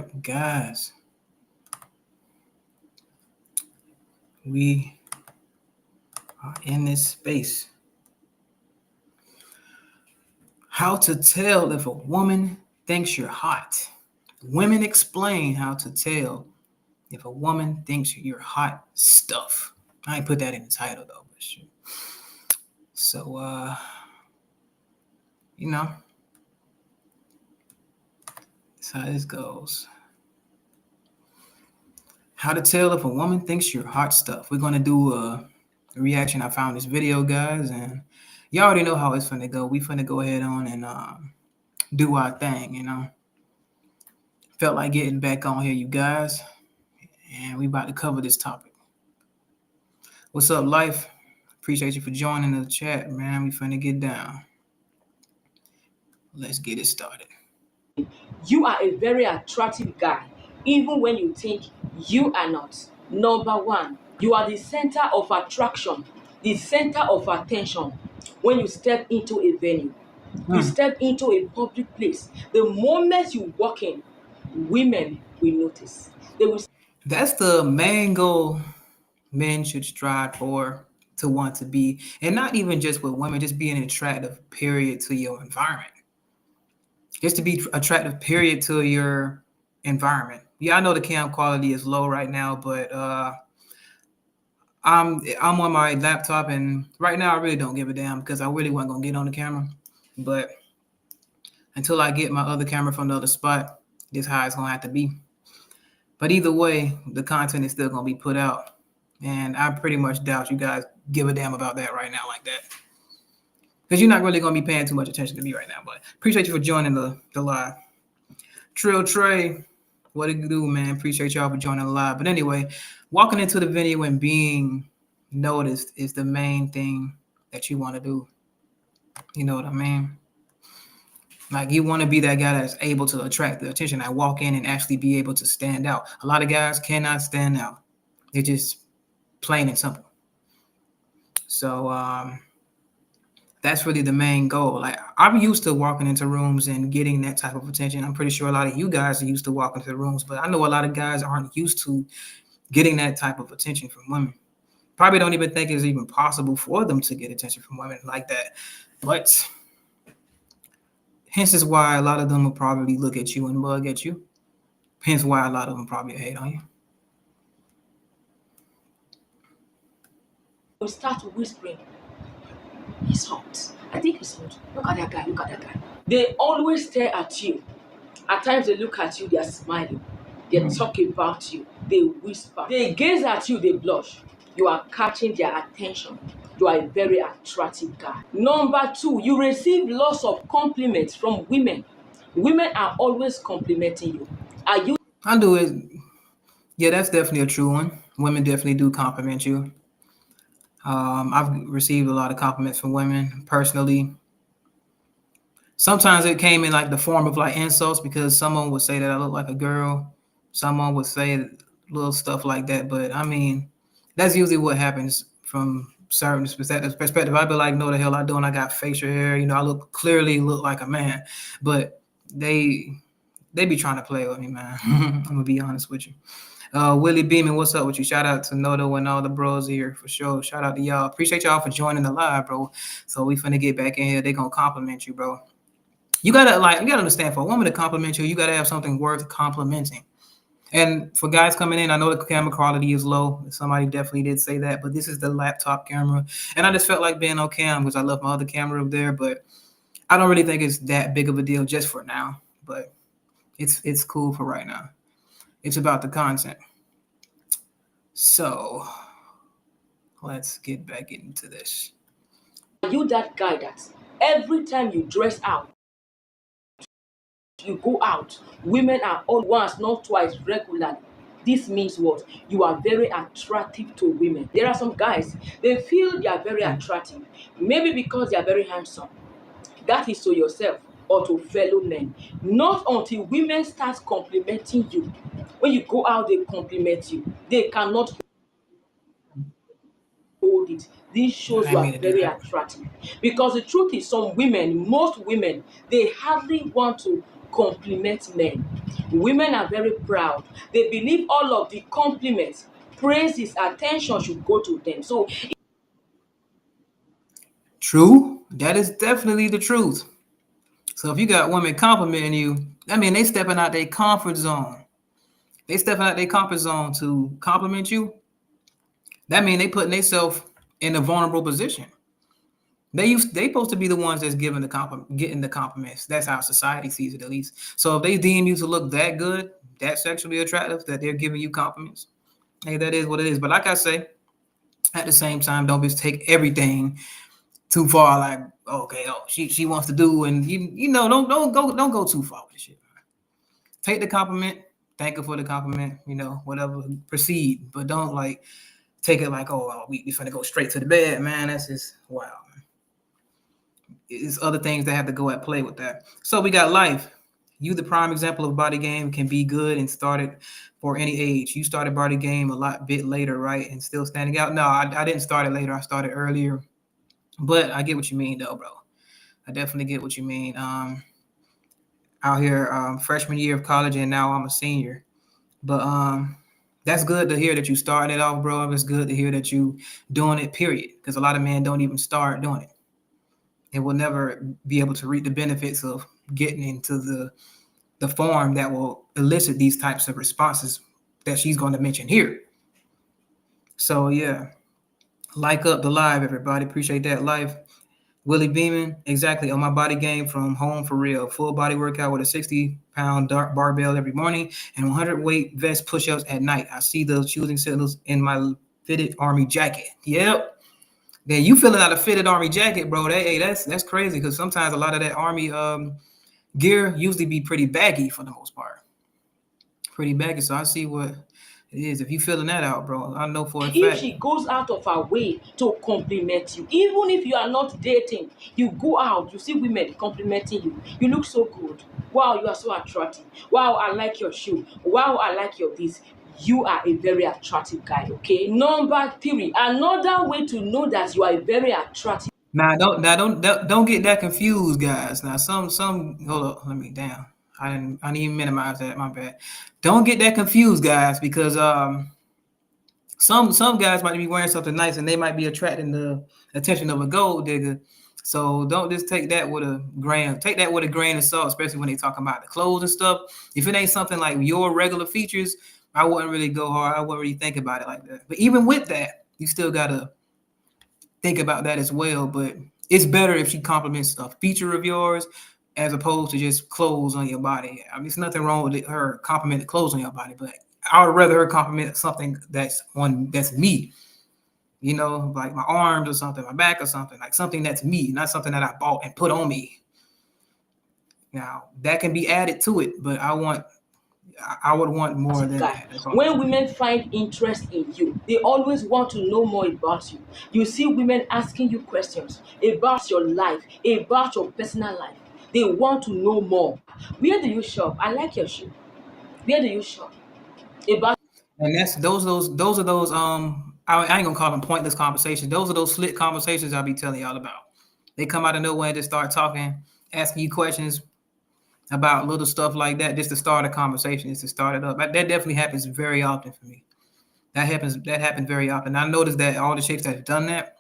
right, guys. We are in this space. How to tell if a woman thinks you're hot. Women explain how to tell if a woman thinks you're hot stuff. I ain't put that in the title though, but shit. So you know, that's how this goes. How to tell if a woman thinks you're hot stuff. We're gonna do a reaction. I found this video, guys, and you already know how it's finna go. We finna go ahead on and do our thing, you know. Felt like getting back on here, you guys, and we about to cover this topic. What's up, life? Appreciate you for joining the chat, man. We finna get down. Let's get it started. You are a very attractive guy, even when you think you are not. Number one, you are the center of attraction, the center of attention. When you step into a venue, you step into a public place, the moment you walk in, women will notice. They will. That's the main goal men should strive for, to want to be, and not even just with women, just being attractive, period, to your environment. Just to be attractive, period, to your environment. Yeah, I know the cam quality is low right now, but I'm on my laptop, and right now I really don't give a damn because I really wasn't gonna get on the camera. But until I get my other camera from the other spot, this is how it's gonna have to be. But either way, the content is still gonna be put out, and I pretty much doubt you guys give a damn about that right now like that, because you're not really gonna be paying too much attention to me right now. But appreciate you for joining the live. Trill Trey, what it do, man? Appreciate y'all for joining the live. But anyway, walking into the venue and being noticed is the main thing that you want to do. You know what I mean? Like, you want to be that guy that's able to attract the attention. I walk in and actually be able to stand out. A lot of guys cannot stand out. They're just plain and simple. So that's really the main goal. Like, I'm used to walking into rooms and getting that type of attention. I'm pretty sure a lot of you guys are used to walking into the rooms, but I know a lot of guys aren't used to getting that type of attention from women. Probably don't even think it's even possible for them to get attention from women like that. But hence is why a lot of them will probably look at you and mug at you. Hence why a lot of them probably hate on you. Will start whispering, he's hot. I think he's hot. Look at that guy, look at that guy. They always stare at you. At times they look at you, they are smiling. They talk about you. They whisper. They gaze at you, they blush. You are catching their attention. You are a very attractive guy. Number two, you receive lots of compliments from women. Women are always complimenting you. Are you? I do it. Yeah, that's definitely a true one. Women definitely do compliment you. I've received a lot of compliments from women personally. Sometimes it came in like the form of like insults, because someone would say that I look like a girl. Someone would say little stuff like that. But I mean, that's usually what happens from certain perspective. I'd be like, no, the hell I don't. I got facial hair. You know, I clearly look like a man. But they be trying to play with me, man. I'm gonna be honest with you. Willie Beeman, what's up with you? Shout out to Noto and all the bros here for sure. Shout out to y'all. Appreciate y'all for joining the live, bro. So we finna get back in here. They gonna compliment you, bro. You gotta understand, for a woman to compliment you, you gotta have something worth complimenting. And for guys coming in, I know the camera quality is low. Somebody definitely did say that, but this is the laptop camera. And I just felt like being on cam because I left my other camera up there, but I don't really think it's that big of a deal just for now. But it's cool for right now. It's about the content. So let's get back into this. Are you that guy that every time you dress out, you go out, women are all once, not twice, regularly? This means what? You are very attractive to women. There are some guys, they feel they are very attractive, maybe because they are very handsome. That is to yourself or to fellow men. Not until women start complimenting you. When you go out, they compliment you. They cannot hold it. This shows you are very attractive. Because the truth is, some women, most women, they hardly want to compliment men. Women are very proud. They believe all of the compliments, praises, attention should go to them. So True. That is definitely the truth. So if you got women complimenting you, I mean, they stepping out their comfort zone. They stepping out their comfort zone to compliment you. That mean they putting themselves in a vulnerable position. They supposed to be the ones that's giving the getting the compliments. That's how society sees it, at least. So if they deem you to look that good, that sexually attractive, that they're giving you compliments, hey, that is what it is. But like I say, at the same time, don't just take everything too far. Like, okay, oh, she wants to do, and you know, don't go too far with the shit. Take the compliment, thank her for the compliment, you know, whatever, proceed, but don't like take it like, oh, we finna go straight to the bed, man. That's just wow. It's other things that have to go at play with that. So we got life. You, the prime example of body game, can be good and started for any age. You started body game a lot bit later, right? And still standing out. No, I didn't start it later. I started earlier. But I get what you mean, though, bro. I definitely get what you mean. Out here, freshman year of college, and now I'm a senior. But that's good to hear that you started it off, bro. It's good to hear that you doing it, period. Because a lot of men don't even start doing it. And will never be able to reap the benefits of getting into the form that will elicit these types of responses that she's going to mention here. So yeah, like up the live, everybody. Appreciate that live. Willie Beeman, exactly, on my body game from home for real. Full body workout with a 60-pound dark barbell every morning and 100 weight vest push-ups at night. I see the choosing signals in my fitted army jacket. Yep. Then you filling out a fitted army jacket, bro. That's crazy because sometimes a lot of that army gear usually be pretty baggy for the most part. Pretty baggy. So I see what it is. If you filling that out, bro, I know for a if fact. she goes out of her way to compliment you, even if you are not dating, you go out, you see women complimenting you. You look so good. Wow, you are so attractive. Wow, I like your shoe. Wow, I like your this. You are a very attractive guy, okay? Number three, another way to know that you are a very attractive. Now don't get that confused, guys. Now some hold up, let me down. I didn't even minimize that. My bad. Don't get that confused, guys, because some guys might be wearing something nice and they might be attracting the attention of a gold digger. So don't just take that with a grain of salt, especially when they talking about the clothes and stuff. If it ain't something like your regular features, I wouldn't really go hard. I wouldn't really think about it like that. But even with that, you still gotta think about that as well. But it's better if she compliments a feature of yours as opposed to just clothes on your body. I mean, there's nothing wrong with her complimenting clothes on your body, but I would rather her compliment something that's me, you know, like my arms or something, my back or something, like something that's me, not something that I bought and put on me. Now that can be added to it, but I would want more than Guy. that. When women find interest in you, they always want to know more about you. You see women asking you questions about your life, about your personal life. They want to know more. Where do you shop? I like your shoe. Where do you shop? About And that's those are those I ain't gonna call them pointless conversations. Those are those slick conversations I'll be telling y'all about. They come out of nowhere and just start talking, asking you questions about little stuff like that, just to start a conversation, just to start it up. That definitely happens very often for me. That happens very often. I noticed that all the chicks that have done that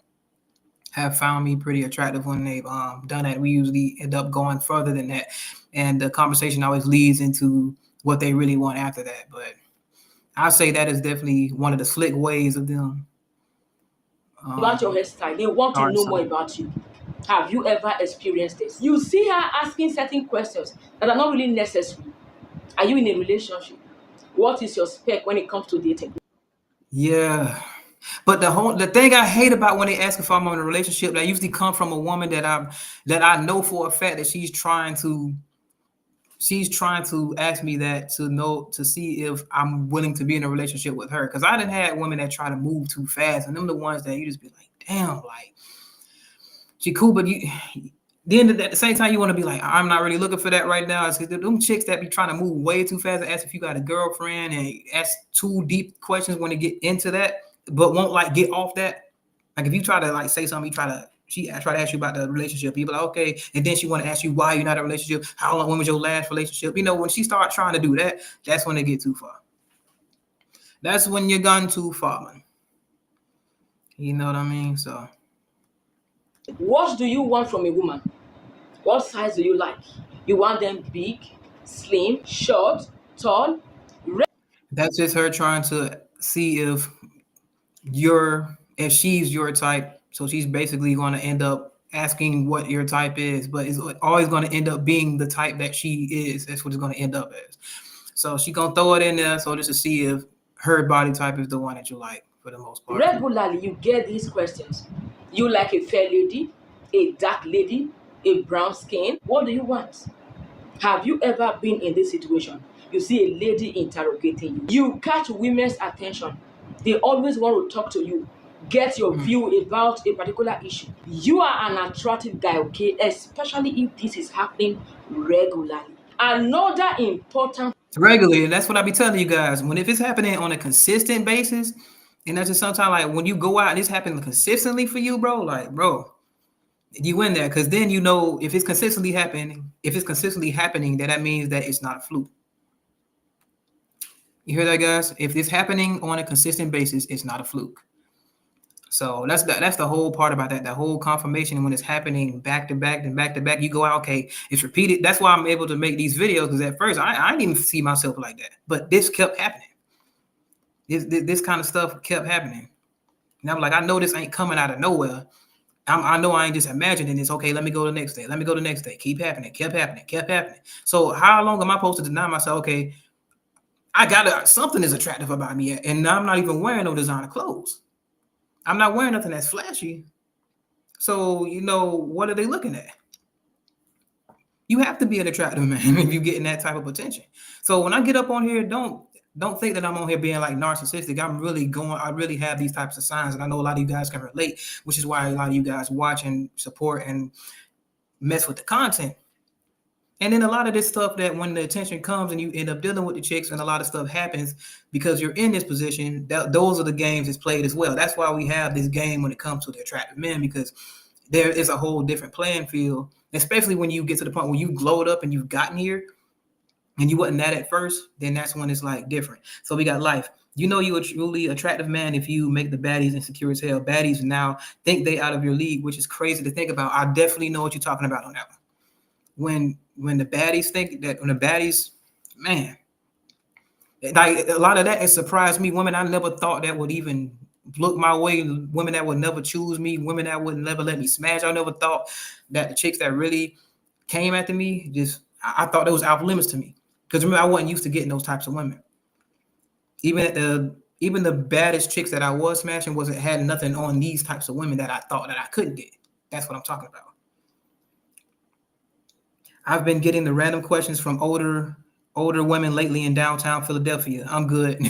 have found me pretty attractive when they've done that. We usually end up going further than that, and the conversation always leads into what they really want after that. But I say that is definitely one of the slick ways of them. your hairstyle. They want to know more about you. Have you ever experienced this? You see her asking certain questions that are not really necessary. Are you in a relationship? What is your spec when it comes to dating? Yeah. But the thing I hate about when they ask if I'm in a relationship, that usually come from a woman that I know for a fact that she's trying to ask me that to see if I'm willing to be in a relationship with her. Because I done had women that try to move too fast, and them the ones that you just be like, damn, like she cool, but you then at the same time you want to be like, I'm not really looking for that right now. It's because them chicks that be trying to move way too fast and ask if you got a girlfriend and ask too deep questions when they get into that, but won't like get off that. Like if you try to like say something, you try to try to ask you about the relationship. You be like, okay, and then she want to ask you why you're not in a relationship. How long? When was your last relationship? When she start trying to do that, that's when they get too far. That's when you're gone too far, man. You know what I mean? So What do you want from a woman? What size do you like? You want them big, slim, short, tall? that's just her trying to see if she's your type. So she's basically going to end up asking what your type is, but it's always going to end up being the type that she is. That's what it's going to end up as. So she's going to throw it in there so just to see if her body type is the one that you like for the most part. Regularly, you get these questions. You like a fair lady, a dark lady, a brown skin? What do you want? Have you ever been in this situation? You see a lady interrogating you. You catch women's attention. They always want to talk to you, get your view about a particular issue. You are an attractive guy, okay? Especially if this is happening regularly. Another important Regularly, and that's what I be telling you guys. If it's happening on a consistent basis, and that's just sometimes like when you go out and it's happening consistently for you, bro, like bro, you win there because then if it's consistently happening, that means that it's not a fluke. You hear that, guys? If it's happening on a consistent basis, it's not a fluke. So that's the whole part about that. The whole confirmation when it's happening back to back and back to back, you go out, okay, it's repeated. That's why I'm able to make these videos because at first I didn't even see myself like that, but this kept happening. This kind of stuff kept happening, and I'm like, I know this ain't coming out of nowhere. I know I ain't just imagining this. Okay, let me go to the next day. Let me go to the next day. Keep happening. Kept happening. Kept happening. So how long am I supposed to deny myself? Okay, something is attractive about me, and I'm not even wearing no designer clothes. I'm not wearing nothing that's flashy. So, what are they looking at? You have to be an attractive man if you're getting that type of attention. So when I get up on here, don't think that I'm on here being like narcissistic. I really have these types of signs, and I know a lot of you guys can relate, which is why a lot of you guys watch and support and mess with the content. And then a lot of this stuff that when the attention comes and you end up dealing with the chicks and a lot of stuff happens because you're in this position, those are the games that's played as well. That's why we have this game when it comes to the attractive men, because there is a whole different playing field, especially when you get to the point where you glowed up and you've gotten here and you wasn't that at first, then that's when it's like different. So we got life. You a truly attractive man if you make the baddies insecure as hell. Baddies now think they out of your league, which is crazy to think about. I definitely know what you're talking about on that one. When the baddies man, like a lot of that has surprised me. Women I never thought that would even look my way, women that would never choose me, women that would never let me smash. I never thought that the chicks that really came after me, I thought that was off limits to me. Because remember, I wasn't used to getting those types of women. Even the baddest chicks that I was smashing had nothing on these types of women that I thought that I couldn't get. That's what I'm talking about. I've been getting the random questions from older women lately in downtown Philadelphia. I'm good.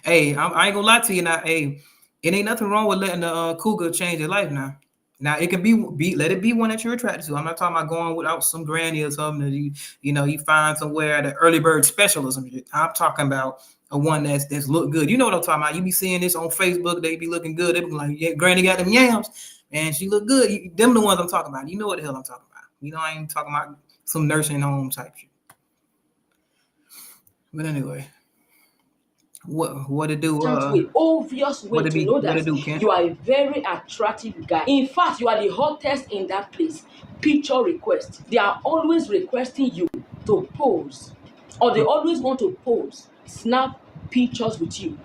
Hey, I ain't gonna lie to you now. Hey, it ain't nothing wrong with letting the cougar change your life now. Now it can be let it be one that you're attracted to. I'm not talking about going without some granny or something that you find somewhere at an early bird specialism. I'm talking about a one that's look good. You know what I'm talking about? You be seeing this on Facebook, they be looking good. They be like, yeah, granny got them yams and she look good. Them the ones I'm talking about. You know what the hell I'm talking about. I ain't talking about some nursing home type shit. But anyway, what to do? Obvious way to know that you are a very attractive guy. In fact, you are the hottest in that place. Picture request. They are always requesting you to pose, or they always want to pose, snap pictures with you.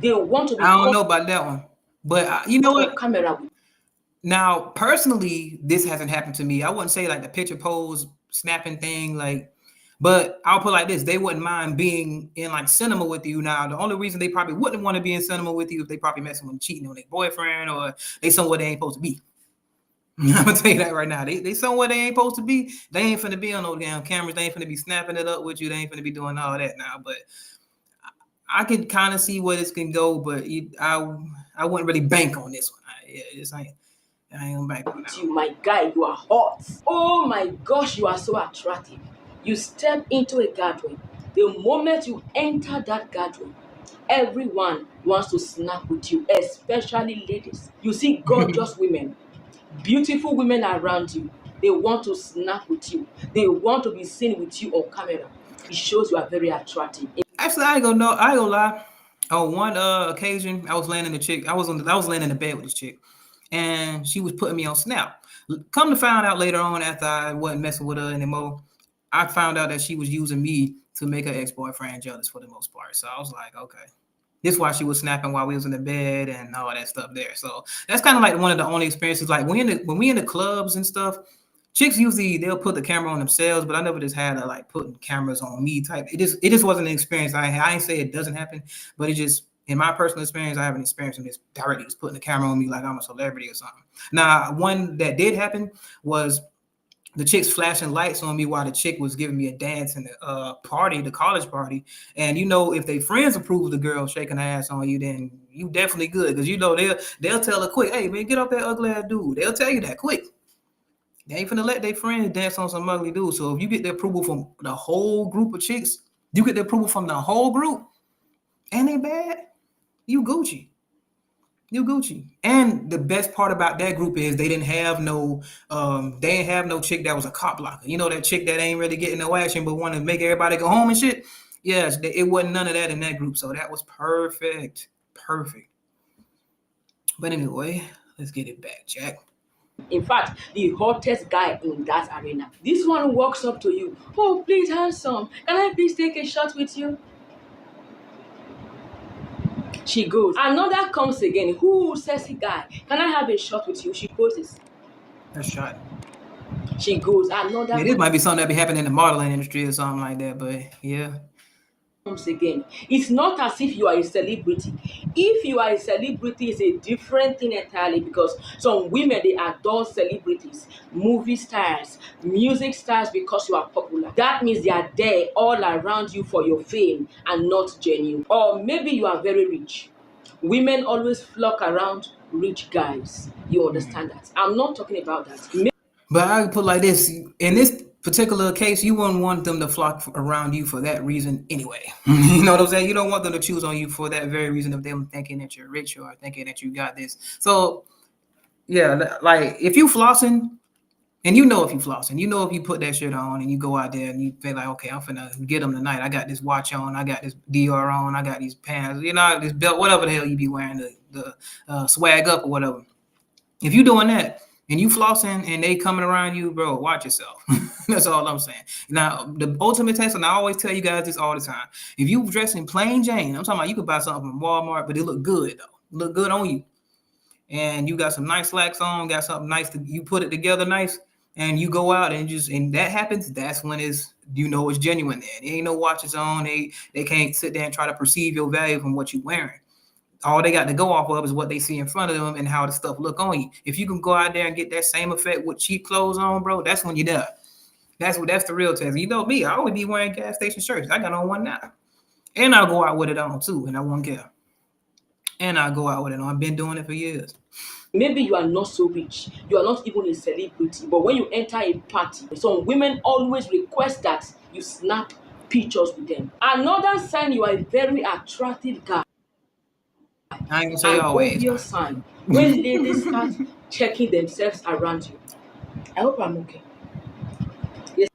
They want to be. I don't know about that one, but you know what? Camera. Now, personally, this hasn't happened to me. I wouldn't say like the picture pose snapping thing, but I'll put it like this: they wouldn't mind being in like cinema with you. Now, the only reason they probably wouldn't want to be in cinema with you if they probably met someone cheating on their boyfriend or they somewhere they ain't supposed to be. I'm gonna tell you that right now. They somewhere they ain't supposed to be. They ain't finna be on no damn cameras. They ain't finna be snapping it up with you. They ain't finna be doing all that now. But I can kind of see where this can go. But I wouldn't really bank on this one. I ain't gonna bank on that. You, my guy, you are hot. Oh my gosh, you are so attractive. You step into a gathering. The moment you enter that gathering, everyone wants to snap with you, especially ladies. You see gorgeous women Beautiful women around you, they want to snap with you. They want to be seen with you on camera. It shows you are very attractive. Actually, I ain't gonna know. I ain't gonna lie. On one occasion, I was laying in the chick. I was laying in the bed with this chick, and she was putting me on Snap. Come to find out later on, after I wasn't messing with her anymore, I found out that she was using me to make her ex boyfriend jealous for the most part. So I was like, okay, this is why she was snapping while we was in the bed and all that stuff there. So that's kind of like one of the only experiences. Like when we in the clubs and stuff, chicks usually they'll put the camera on themselves, but I never just had a like putting cameras on me type. It just wasn't an experience I had. I ain't say it doesn't happen, but it just in my personal experience, I haven't experienced this directly just putting the camera on me like I'm a celebrity or something. Now, one that did happen was the chick's flashing lights on me while the chick was giving me a dance in the party, the college party. And you know, if they friends approve of the girl shaking her ass on you, then you definitely good because you know they'll tell her quick, hey man, get off that ugly ass dude. They'll tell you that quick. They ain't finna let their friends dance on some ugly dude. So if you get the approval from the whole group of chicks, you get the approval from the whole group, and they bad, you Gucci. You Gucci. And the best part about that group is they didn't have no chick that was a cop blocker. You know that chick that ain't really getting no action but want to make everybody go home and shit. Yes, it wasn't none of that in that group. So that was perfect. Perfect. But anyway, let's get it back, Jack. In fact, the hottest guy in that arena. This one walks up to you. Oh, please, handsome. Can I please take a shot with you? She goes. Another comes again. Who says he guy? Can I have a shot with you? She goes. That's shot. She goes. Another Yeah, this might be something that be happening in the modeling industry or something like that, but yeah. comes again. It's not as if you are a celebrity. If you are a celebrity, it's a different thing entirely because some women they adore celebrities, movie stars, music stars because you are popular. That means they are there all around you for your fame and not genuine. Or maybe you are very rich. Women always flock around rich guys. You understand that? I'm not talking about that. But I put like this: in this particular case, you wouldn't want them to flock around you for that reason anyway. You know what I'm saying? You don't want them to choose on you for that very reason of them thinking that you're rich or thinking that you got this. So yeah, like if you flossing, and you know if you flossing, you know if you put that shit on and you go out there and you feel like, okay, I'm finna get them tonight. I got this watch on, I got this DR on, I got these pants, you know, this belt, whatever the hell you be wearing, the swag up or whatever. If you doing that and you flossing and they coming around you, bro, watch yourself. That's all I'm saying. Now, the ultimate test, and I always tell you guys this all the time. If you dressing plain Jane, I'm talking about you could buy something from Walmart, but it look good though. Look good on you. And you got some nice slacks on, got something nice you put it together nice, and you go out and that happens, that's when it's it's genuine there. There ain't no watches on, they can't sit there and try to perceive your value from what you wearing. All they got to go off of is what they see in front of them and how the stuff look on you. If you can go out there and get that same effect with cheap clothes on, bro, that's when you're done. That's the real test. You know me, I always be wearing gas station shirts. I got on one now. And I'll go out with it on too, and I won't care. And I'll go out with it on. I've been doing it for years. Maybe you are not so rich, you are not even a celebrity, but when you enter a party, some women always request that you snap pictures with them. Another sign you are a very attractive guy, I ain't gonna say an always. obvious sign, when ladies start checking themselves around you. I hope I'm okay. Yes.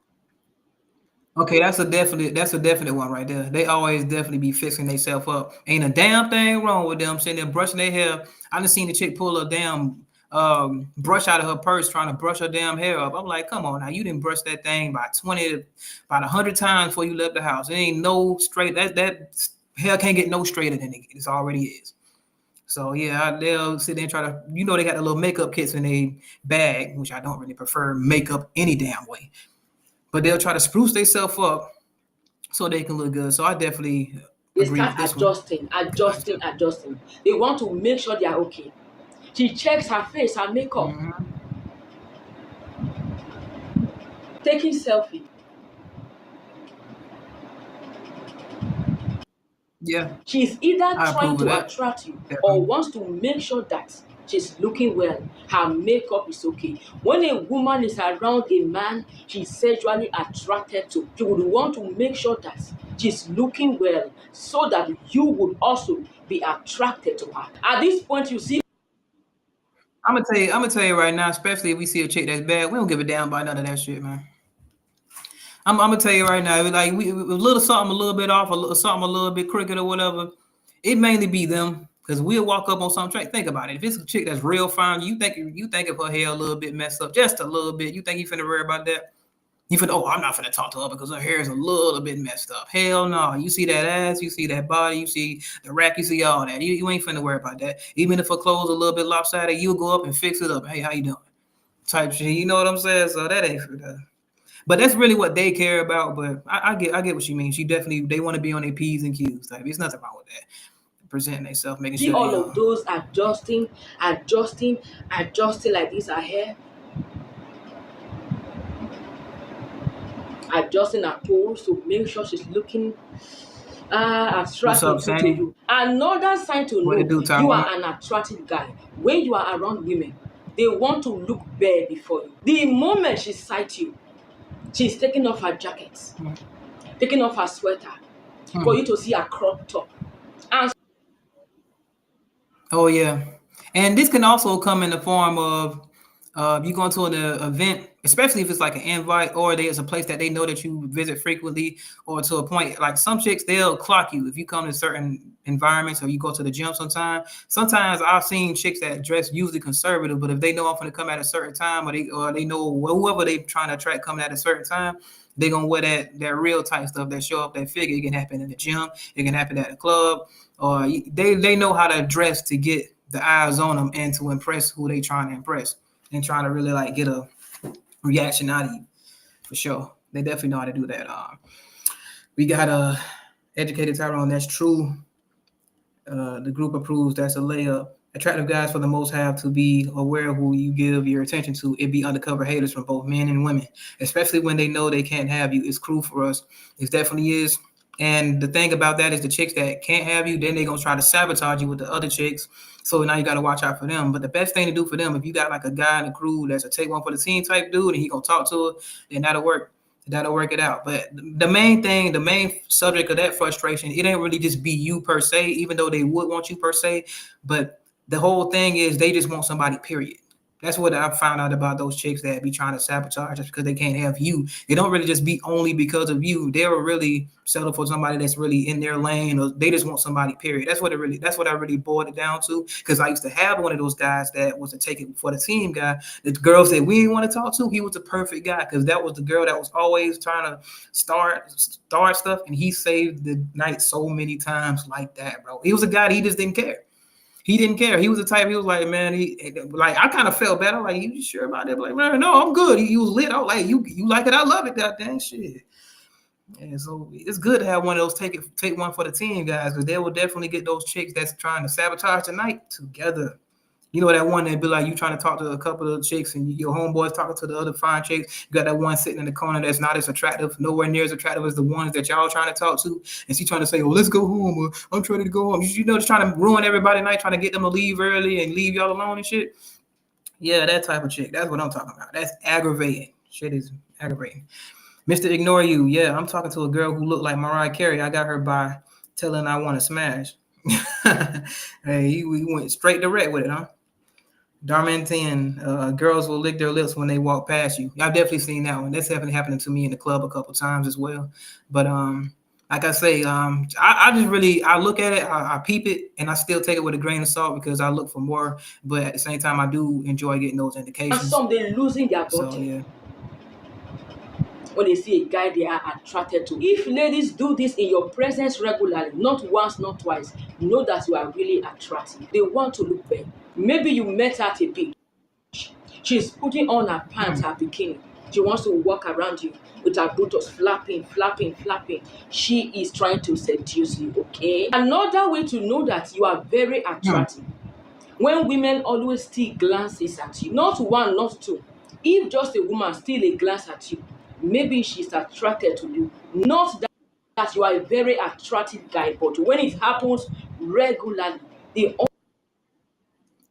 Okay, that's a definite one right there. They always definitely be fixing themselves up. Ain't a damn thing wrong with them sitting there brushing their hair. I done seen the chick pull a damn brush out of her purse trying to brush her damn hair up. I'm like, come on now, you didn't brush that thing by 100 times before you left the house. It ain't no straight that hair can't get no straighter than it already is. So yeah, they'll sit there and try to, they got the little makeup kits in their bag, which I don't really prefer makeup any damn way. But they'll try to spruce themselves up so they can look good. So I definitely They agree with start this one. adjusting. They want to make sure they are okay. She checks her face, her makeup, Mm-hmm. taking selfie. Yeah, She's either I trying approve of to that. attract you or Definitely. wants to make sure that she's looking well, her makeup is okay. When a woman is around a man she's sexually attracted to, she would want to make sure that she's looking well so that you would also be attracted to her. At this point, you see I'm gonna tell you right now, especially if we see a chick that's bad, we don't give a damn about none of that shit, man. I'm gonna tell you right now, like we a little something a little bit off, a little something a little bit crooked or whatever. It mainly be them because we'll walk up on some track. Think about it. If it's a chick that's real fine, you think of her hair a little bit messed up, just a little bit. You think you finna worry about that? You finna, oh, I'm not finna talk to her because her hair is a little bit messed up. Hell no. You see that ass, you see that body, you see the rack, you see all that. You ain't finna worry about that. Even if her clothes a little bit lopsided, you'll go up and fix it up. Hey, how you doing? Type shit. You know what I'm saying? So that ain't for that. But that's really what they care about. But I get what you mean. She definitely they want to be on their P's and Q's. Like there's nothing wrong with that. Presenting themselves, making See sure they all of those adjusting like this her hair, adjusting her pose to make sure she's looking what's up, attractive to Sandy? you. Another sign to What it know do, you Tyrone? are an attractive guy. When you are around women, they want to look bare before you. The moment she sights you, she's taking off her jacket, taking off her sweater for you to see her crop top. And Oh yeah, and this can also come in the form of you going to an event, especially if it's like an invite or there's a place that they know that you visit frequently, or to a point like some chicks they'll clock you if you come to certain environments or you go to the gym. Sometimes I've seen chicks that dress usually conservative, but if they know I'm going to come at a certain time, or they know whoever they trying to attract coming at a certain time, they gonna wear that real tight stuff that show up that figure. It can happen in the gym, it can happen at a club, or they know how to dress to get the eyes on them and to impress who they trying to impress and trying to really like get a reaction out of you for sure. They definitely know how to do that. We got a educated Tyrone. That's true. The group approves. That's a layup. Attractive guys for the most have to be aware of who you give your attention to. It be undercover haters from both men and women, especially when they know they can't have you. It's cruel for us. It definitely is. And the thing about that is the chicks that can't have you, then they're gonna try to sabotage you with the other chicks. So now you gotta watch out for them. But the best thing to do for them, if you got like a guy in the crew that's a take one for the team type dude and he gonna talk to her, then that'll work it out. But the main thing, the main subject of that frustration, it ain't really just be you per se, even though they would want you per se. But the whole thing is they just want somebody, period. That's what I found out about those chicks that be trying to sabotage just because they can't have you. They don't really just be only because of you. They'll really settle for somebody that's really in their lane, or they just want somebody, period. That's what I really boiled it down to. Because I used to have one of those guys that was a take it for the team guy. The girl said we didn't want to talk to. He was the perfect guy because that was the girl that was always trying to start stuff, and he saved the night so many times like that, bro. He was a guy that he just didn't care. He didn't care. He was the type. He was like, man, he like. I kind of felt better. Like, you sure about that? Like, man, no, I'm good. He was lit. I was like, you like it? I love it. That dang shit. And so it's good to have one of those take one for the team guys, because they will definitely get those chicks that's trying to sabotage the night together. You know that one that be like you trying to talk to a couple of chicks and your homeboys talking to the other fine chicks. You got that one sitting in the corner that's not as attractive, nowhere near as attractive as the ones that y'all trying to talk to. And she trying to say, "Oh, let's go home," or "I'm trying to go home." You know, just trying to ruin everybody's night, trying to get them to leave early and leave y'all alone and shit. Yeah, that type of chick. That's what I'm talking about. That's aggravating. Shit is aggravating. Mr. Ignore You. Yeah, I'm talking to a girl who looked like Mariah Carey. I got her by telling I want to smash. Hey, we went straight direct with it, huh? Darmantine, girls will lick their lips when they walk past you. I've definitely seen that one. That's definitely happening to me in the club a couple times as well. But like I say, I just really I look at it, I peep it, and I still take it with a grain of salt because I look for more. But at the same time, I do enjoy getting those and indications. some they losing their So body yeah. when they see a guy they are attracted to. If ladies do this in your presence regularly, not once, not twice, know that you are really attractive. They want to look better. Maybe you met her at a beach. She's putting on her pants, her bikini. She wants to walk around you with her boots flapping, flapping, flapping. She is trying to seduce you, okay? Another way to know that you are very attractive, when women always still glances at you, not one, not two. If just a woman still a glance at you, maybe she's attracted to you. Not that you are a very attractive guy, but when it happens regularly, they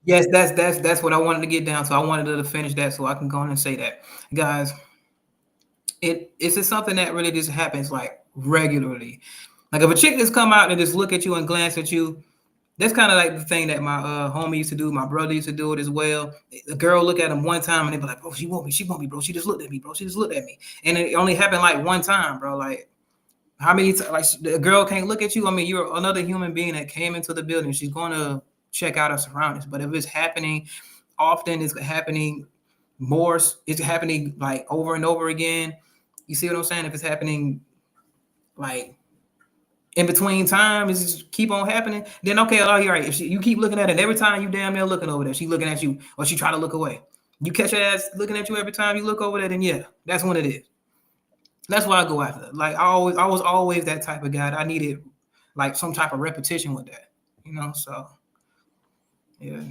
Yes, that's what I wanted to get down. So I wanted to finish that so I can go on and say that, guys. It's just something that really just happens like regularly. Like if a chick just come out and just look at you and glance at you, That's kind of like the thing that my homie used to do. My brother used to do it as well. The girl look at him one time and they be like, "Bro, she want me, bro. She just looked at me, bro. She just looked at me." And it only happened like one time, bro. Like how many times? Like the girl can't look at you. I mean, you're another human being that came into the building. She's going to check out her surroundings. But if it's happening often, it's happening more. It's happening like over and over again. You see what I'm saying? If it's happening like in between time, is just keep on happening, then okay, oh, you're right. If you keep looking at it every time you damn near looking over there, she looking at you or she try to look away. You catch her ass looking at you every time you look over there, then yeah, that's when it is. That's why I go after. Like I was always that type of guy. I needed like some type of repetition with that, you know. So yeah.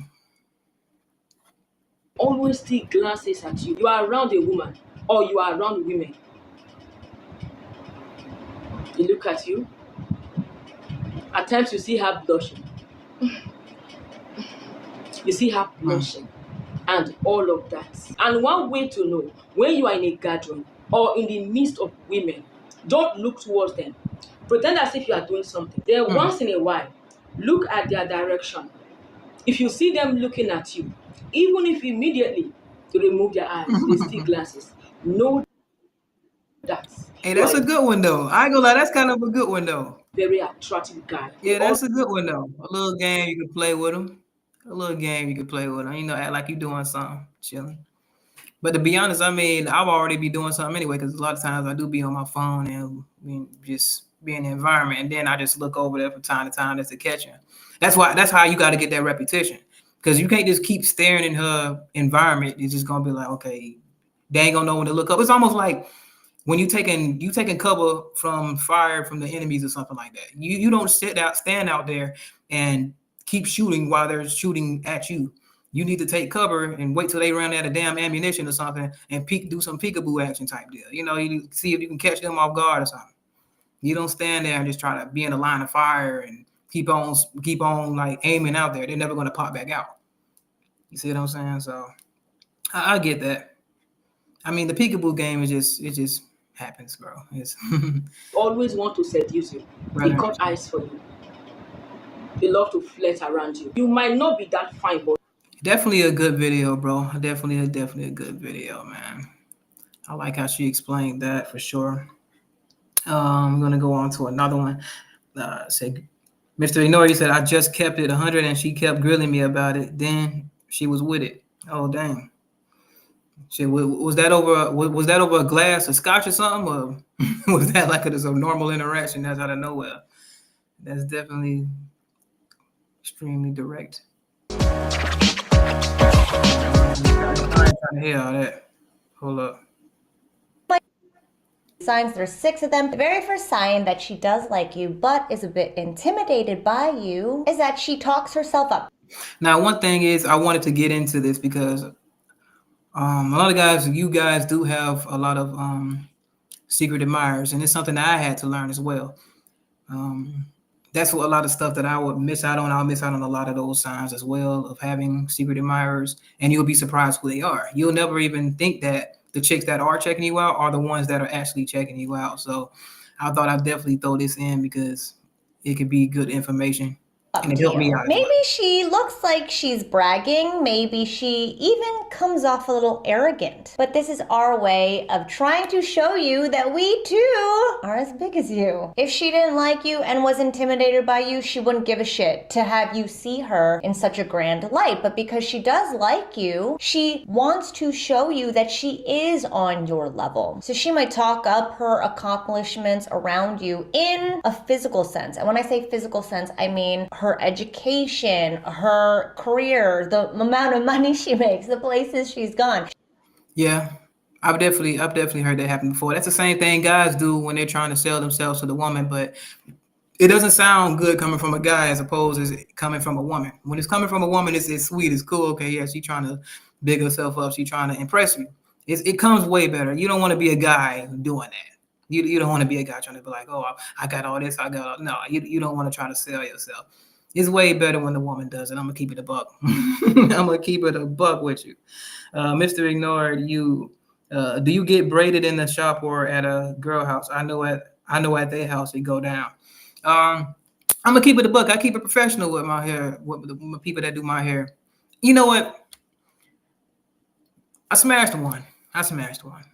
Always still glances at you. You are around a woman or you are around women. They look at you. At times you see her blushing. You see her blushing. And all of that. And one way to know when you are in a gathering or in the midst of women, don't look towards them. Pretend as if you are doing something. Then once in a while, look at their direction. If you see them looking at you, even if immediately they remove their eyes, they still glances. Know that Hey, you that's are a a good one though. I ain't gonna lie, that's kind of a good one though. very attractive guy. They Yeah, all that's a good one though. A little game you can play with them. A little game you can play with them. You know, act like you doing something, chilling. But to be honest, I mean, I'll already be doing something anyway because a lot of times I do be on my phone and just be in the environment, and then I just look over there from time to time just to catch her. That's why. That's how you got to get that repetition because you can't just keep staring in her environment. It's just gonna be like, okay, they ain't gonna know when to look up. It's almost like when you taking cover from fire from the enemies or something like that. You don't stand out there and keep shooting while they're shooting at you. You need to take cover and wait till they run out of damn ammunition or something and do some peekaboo action type deal. You know, you see if you can catch them off guard or something. You don't stand there and just try to be in a line of fire and keep on like aiming out there. They're never gonna pop back out. You see what I'm saying? So I get that. I mean, the peekaboo game is just it just happens, bro. It's always want to seduce you. They rather got interesting. eyes for you. They love to flirt around you. You might not be that fine, but Definitely a good video, bro. Definitely a good video, man. I like how she explained that for sure. I'm gonna go on to another one. Say, Mr. Inori said, I just kept it 100 and she kept grilling me about it. Then she was with it. Oh, dang. Shit, was that over a glass of scotch or something? Or was that like a normal interaction that's out of nowhere? That's definitely extremely direct. I ain't trying to hear all that. Hold up. Signs, there's 6 of them. The very first sign that she does like you but is a bit intimidated by you is that she talks herself up. Now, one thing is I wanted to get into this because a lot of guys, you guys do have a lot of secret admirers, and it's something that I had to learn as well. Um, that's what a lot of stuff that I would miss out on. I'll miss out on a lot of those signs as well of having secret admirers, and you'll be surprised who they are. You'll never even think that the chicks that are checking you out are the ones that are actually checking you out. So I thought I'd definitely throw this in because it could be good information and it To helped me you. out as Maybe well. she looks like she's bragging. Maybe she even comes off a little arrogant. But this is our way of trying to show you that we too are as big as you. If she didn't like you and was intimidated by you, she wouldn't give a shit to have you see her in such a grand light. But because she does like you, she wants to show you that she is on your level. So she might talk up her accomplishments around you in a physical sense. And when I say physical sense, I mean her education, her career, the amount of money she makes, the places she's gone. Yeah, I've definitely heard that happen before. That's the same thing guys do when they're trying to sell themselves to the woman, but it doesn't sound good coming from a guy as opposed as coming from a woman. When it's coming from a woman, it's sweet, it's cool. Okay, yeah, she's trying to big herself up, she's trying to impress you. It comes way better. You don't want to be a guy doing that. You don't want to be a guy trying to be like, oh, I got all this, I got all. No, you don't want to try to sell yourself. It's way better when the woman does it. I'm gonna keep it a buck. I'm gonna keep it a buck with you. Mr. Ignored, do you get braided in the shop or at a girl house? I know at their house it go down. Um, I'm gonna keep it a buck. I keep it professional with my hair, with the people that do my hair. You know what? I smashed one. I smashed one.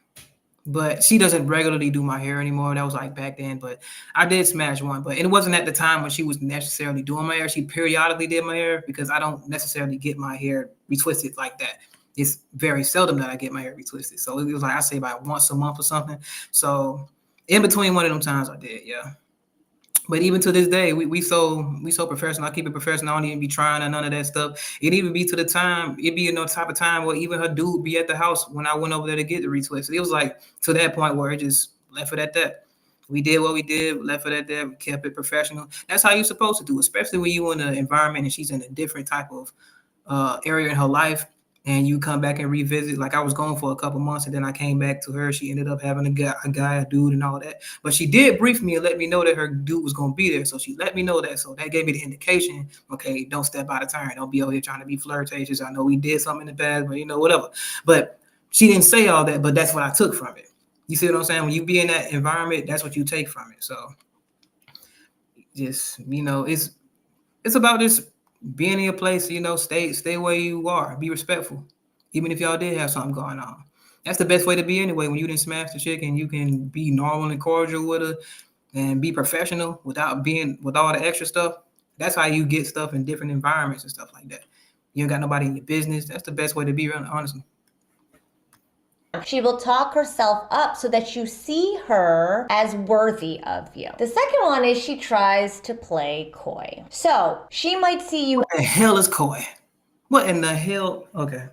But she doesn't regularly do my hair anymore. That was like back then. But I did smash one. But it wasn't at the time when she was necessarily doing my hair. She periodically did my hair because I don't necessarily get my hair retwisted like that. It's very seldom that I get my hair retwisted. So it was like I say about once a month or something. So in between one of them times I did, yeah. But even to this day, we so professional. I keep it professional. I don't even be trying or none of that stuff. It even be to the time, it be no type of time where even her dude be at the house when I went over there to get the retwist. It was like to that point where it just left it at that. We did what we did, left it at that, we kept it professional. That's how you're supposed to do, especially when you in an environment and she's in a different type of area in her life and you come back and revisit. Like I was gone for a couple months and then I came back to her. She ended up having a dude and all that. But she did brief me and let me know that her dude was going to be there. So she let me know that. So that gave me the indication, okay, don't step out of turn. Don't be over here trying to be flirtatious. I know we did something in the past, but whatever. But she didn't say all that, but that's what I took from it. You see what I'm saying? When you be in that environment, that's what you take from it. So just, it's about just being in a place, stay where you are, be respectful, even if y'all did have something going on. That's the best way to be anyway. When you didn't smash the chick and you can be normal and cordial with her and be professional without with all the extra stuff. That's how you get stuff in different environments and stuff like that. You ain't got nobody in your business. That's the best way to be, honestly. She will talk herself up so that you see her as worthy of you. The second one is she tries to play coy. So she might see you What the hell is coy? What in the hell? Okay.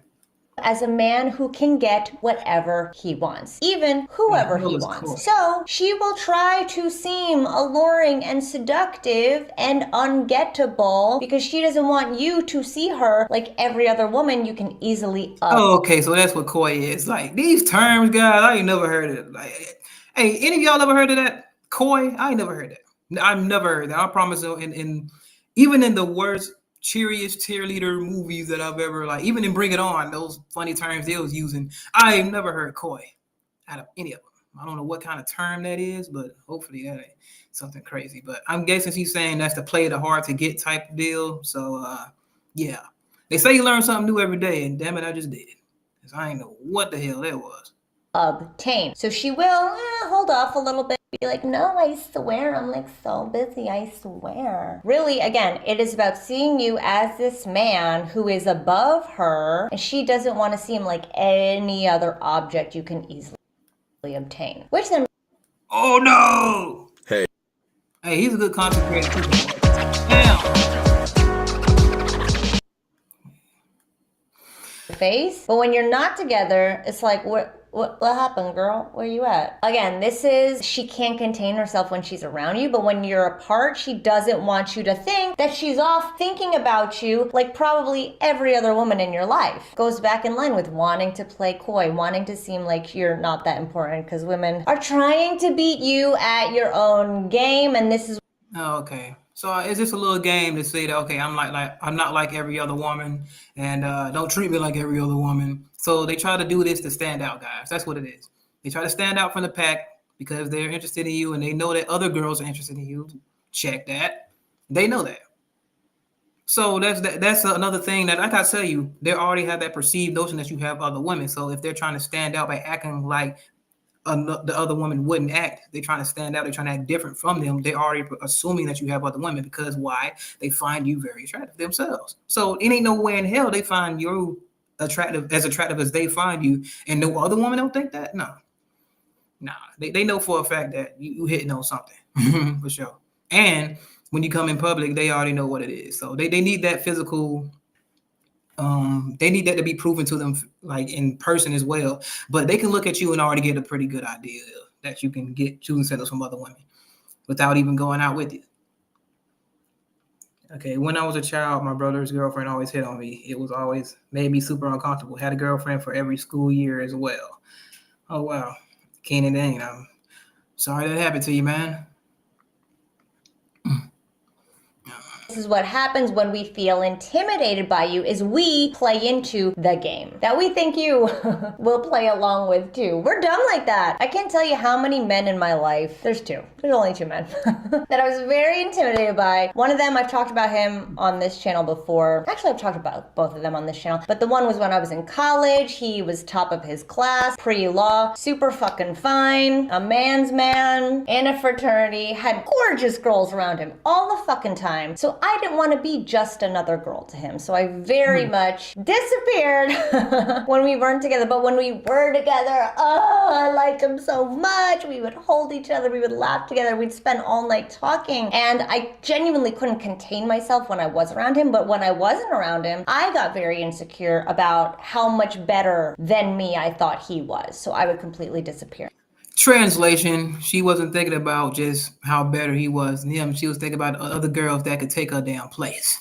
as a man who can get whatever he wants, even whoever he wants. Coy. So she will try to seem alluring and seductive and ungettable because she doesn't want you to see her like every other woman you can easily Oh, okay, so that's what coy is. Like these terms, guys, I ain't never heard of it. Like, hey, any of y'all ever heard of that? Coy? I ain't never heard that. I've never heard that. I promise you, in even in the worst cheeriest cheerleader movies that I've ever, like, even in Bring It On, those funny terms they was using, I ain't never heard coy out of any of them. I don't know what kind of term that is, but hopefully that ain't something crazy. But I'm guessing she's saying that's the play the hard to get type of deal. So yeah. They say you learn something new every day, and damn it, I just did. Because I ain't know what the hell that was. Obtain. So she will hold off a little bit. Be like, no, I swear, I'm like so busy, I swear. Really, again, it is about seeing you as this man who is above her, and she doesn't want to seem like any other object you can easily obtain. Which then... Oh, no! Hey, he's a good content creator. Damn! Face, but when you're not together, it's like, what happened, girl? Where you at? Again, this is, she can't contain herself when she's around you, but when you're apart, she doesn't want you to think that she's off thinking about you like probably every other woman in your life. Goes back in line with wanting to play coy, wanting to seem like you're not that important because women are trying to beat you at your own game, and this is... Oh, okay. So is this a little game to say that, okay, I'm not like every other woman, and don't treat me like every other woman. So they try to do this to stand out, guys. That's what it is. They try to stand out from the pack because they're interested in you, and they know that other girls are interested in you. Check that. They know that. So that's another thing that, like I tell you, they already have that perceived notion that you have other women. So if they're trying to stand out by acting like the other woman wouldn't act, they're trying to stand out, they're trying to act different from them, they're already assuming that you have other women because why? They find you very attractive themselves. So it ain't no way in hell they find you attractive as they find you, and no other woman don't think that. No, they know for a fact that you hitting on something for sure. And when you come in public, they already know what it is. So they need that physical. They need that to be proven to them, like in person as well. But they can look at you and already get a pretty good idea that you can get choosing centers from other women without even going out with you. Okay, when I was a child, my brother's girlfriend always hit on me. It was always made me super uncomfortable. Had a girlfriend for every school year as well. Oh wow, Keenan Dane, I'm sorry that happened to you, man. This is what happens when we feel intimidated by you, is we play into the game that we think you will play along with too. We're dumb like that. I can't tell you how many men in my life, there's only two men, that I was very intimidated by. One of them, I've talked about him on this channel before. Actually, I've talked about both of them on this channel, but the one was when I was in college. He was top of his class, pre-law, super fucking fine, a man's man, in a fraternity, had gorgeous girls around him all the fucking time. So I didn't want to be just another girl to him. So I very much disappeared when we weren't together. But when we were together, oh, I like him so much. We would hold each other. We would laugh together. We'd spend all night talking. And I genuinely couldn't contain myself when I was around him. But when I wasn't around him, I got very insecure about how much better than me I thought he was. So I would completely disappear. Translation, she wasn't thinking about just how better he was than him. She was thinking about other girls that could take her damn place.